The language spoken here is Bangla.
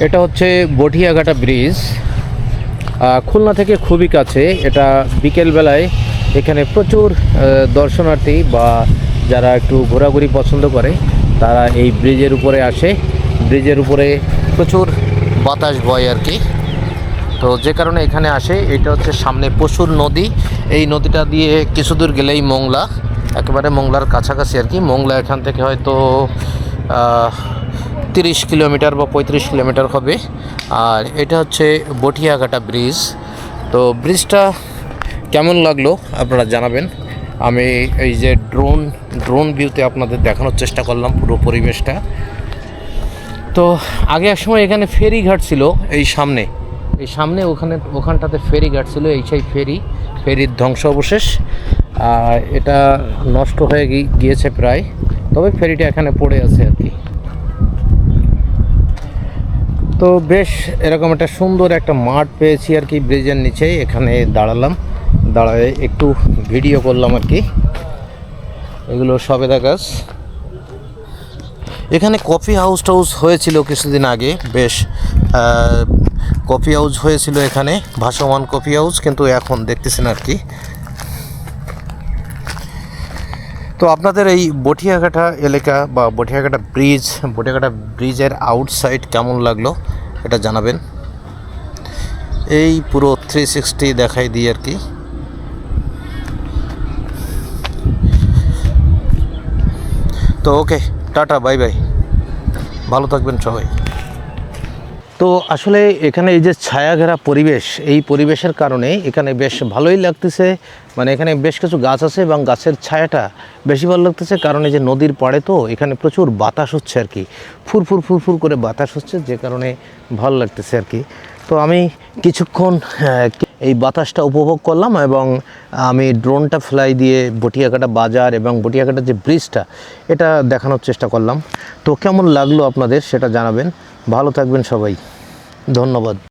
এটা হচ্ছে বটিয়াঘাটা ব্রিজ, খুলনা থেকে খুবই কাছে। এটা বিকেলবেলায় এখানে প্রচুর দর্শনার্থী বা যারা একটু ঘোরাঘুরি পছন্দ করে তারা এই ব্রিজের উপরে আসে। ব্রিজের উপরে প্রচুর বাতাস বয় আর কি, তো যে কারণে এখানে আসে। এটা হচ্ছে সামনে পশুর নদী, এই নদীটা দিয়ে কিছু দূর গেলেই মোংলা, একেবারে মোংলার কাছাকাছি আর কি। মোংলা এখান থেকে হয়তো 30 কিলোমিটার বা 35 কিলোমিটার হবে। আর এটা হচ্ছে বটিয়াঘাটা ব্রিজ। তো ব্রিজটা কেমন লাগলো আপনারা জানাবেন। আমি এই যে ড্রোন ভিউতে আপনাদের দেখানোর চেষ্টা করলাম পুরো পরিবেশটা। তো আগে এক সময় এখানে ফেরিঘাট ছিল, এই সামনে ওখানটাতে ফেরিঘাট ছিল, এই সেই ফেরির ধ্বংস অবশেষ। এটা নষ্ট হয়ে গিয়েছে প্রায়, তবে ফেরিটা এখানে পড়ে আছে আর কি। তো বেশ এরকম একটা সুন্দর একটা মাঠ পেয়েছি আর কি ব্রিজের নিচে। এখানে দাঁড়ায় একটু ভিডিও করলাম আর কি। এগুলো সবেদা গাছ। এখানে কফি হাউস হয়েছিল কিছুদিন আগে, বেশ কফি হাউস হয়েছিল এখানে, ভাসমান কফি হাউস, কিন্তু এখন দেখতেছেন আর কি। তো আপনাদের এই বটিয়াঘাটা এলাকা বা বটিয়াঘাটা ব্রিজের আউটসাইড কেমন লাগলো এটা জানাবেন। এই পুরো 360 দেখাই দিই আর কি। তো ওকে, টাটা, বাই বাই, ভালো থাকবেন সবাই। তো আসলে এখানে এই যে ছায়াঘেরা পরিবেশ, এই পরিবেশের কারণে এখানে বেশ ভালোই লাগতেছে। মানে এখানে বেশ কিছু গাছ আছে এবং গাছের ছায়াটা বেশি ভালো লাগতেছে, কারণ এই যে নদীর পাড়ে তো এখানে প্রচুর বাতাস হচ্ছে আর কি, ফুরফুর করে বাতাস হচ্ছে, যে কারণে ভালো লাগতেছে আর কি। তো আমি কিছুক্ষণ এই বাতাসটা উপভোগ করলাম এবং আমি ড্রোনটা ফ্লাই দিয়ে বটিয়াঘাটা বাজার এবং বটিয়াঘাটার যে ব্রিজটা এটা দেখানোর চেষ্টা করলাম। তো কেমন লাগলো আপনাদের সেটা জানাবেন। ভালো থাকবেন সবাই, ধন্যবাদ।